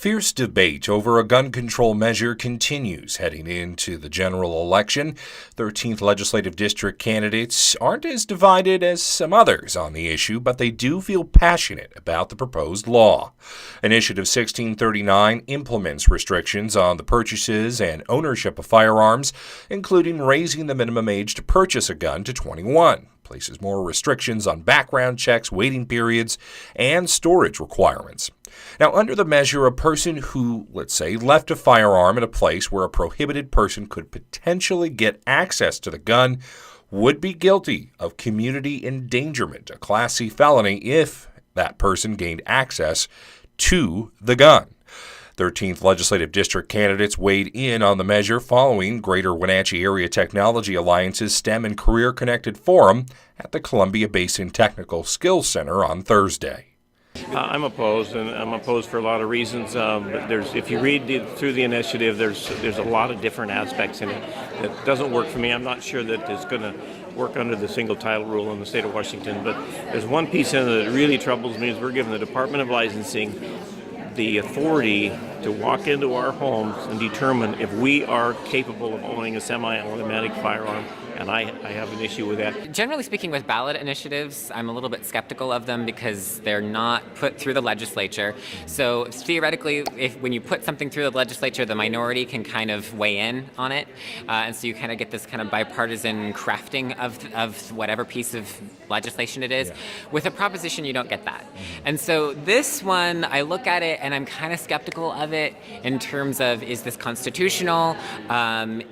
Fierce debate over a gun control measure continues heading into the general election. 13th Legislative District candidates aren't as divided as some others on the issue, but they do feel passionate about the proposed law. Initiative 1639 implements restrictions on the purchases and ownership of firearms, including raising the minimum age to purchase a gun to 21. Places more restrictions on background checks, waiting periods, and storage requirements. Now, under the measure, a person who, let's say, left a firearm in a place where a prohibited person could potentially get access to the gun would be guilty of community endangerment, a Class C felony, if that person gained access to the gun. 13th Legislative District candidates weighed in on the measure following Greater Wenatchee Area Technology Alliance's STEM and Career Connected Forum at the Columbia Basin Technical Skills Center on Thursday. I'm opposed, and I'm opposed for a lot of reasons. But if you read through the initiative, there's a lot of different aspects in it that doesn't work for me. I'm not sure that it's going to work under the single title rule in the state of Washington. But there's one piece in it that really troubles me: is we're giving the Department of Licensing the authority to walk into our homes and determine if we are capable of owning a semi-automatic firearm. And I have an issue with that. Generally speaking, with ballot initiatives, I'm a little bit skeptical of them because they're not put through the legislature. So theoretically, when you put something through the legislature, the minority can kind of weigh in on it. And so you kind of get this kind of bipartisan crafting of whatever piece of legislation it is. Yeah. With a proposition, you don't get that. And so this one, I look at it and I'm kind of skeptical of it in terms of, is this constitutional?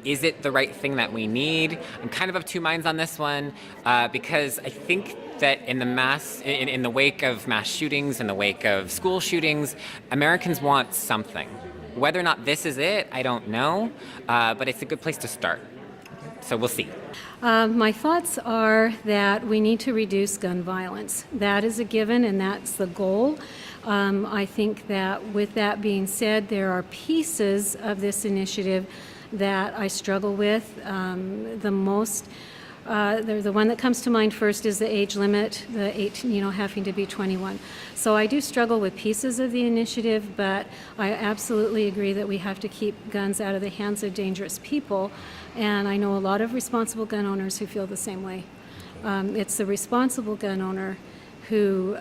Is it the right thing that we need? I'm kind of two minds on this one because I think that in the wake of mass shootings, in the wake of school shootings, Americans want something. Whether or not this is it, I don't know, but it's a good place to start. So we'll see. My thoughts are that we need to reduce gun violence. That is a given, and that's the goal. I think that with that being said, there are pieces of this initiative that I struggle with the most. The one that comes to mind first is the age limit, the 18, having to be 21. So I do struggle with pieces of the initiative, but I absolutely agree that we have to keep guns out of the hands of dangerous people. And I know a lot of responsible gun owners who feel the same way. It's the responsible gun owner who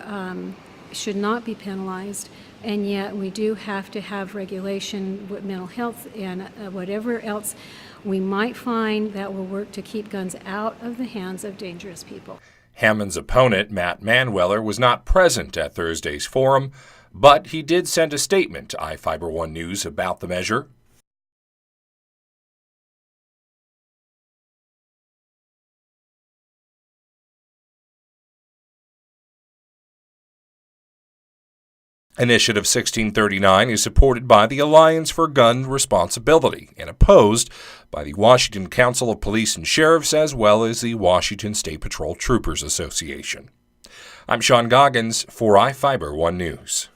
should not be penalized, and yet we do have to have regulation with mental health and whatever else we might find that will work to keep guns out of the hands of dangerous people. Hammond's opponent, Matt Manweller, was not present at Thursday's forum, but he did send a statement to iFiber One News about the measure. Initiative 1639 is supported by the Alliance for Gun Responsibility and opposed by the Washington Council of Police and Sheriffs as well as the Washington State Patrol Troopers Association. I'm Sean Goggins for iFiber One News.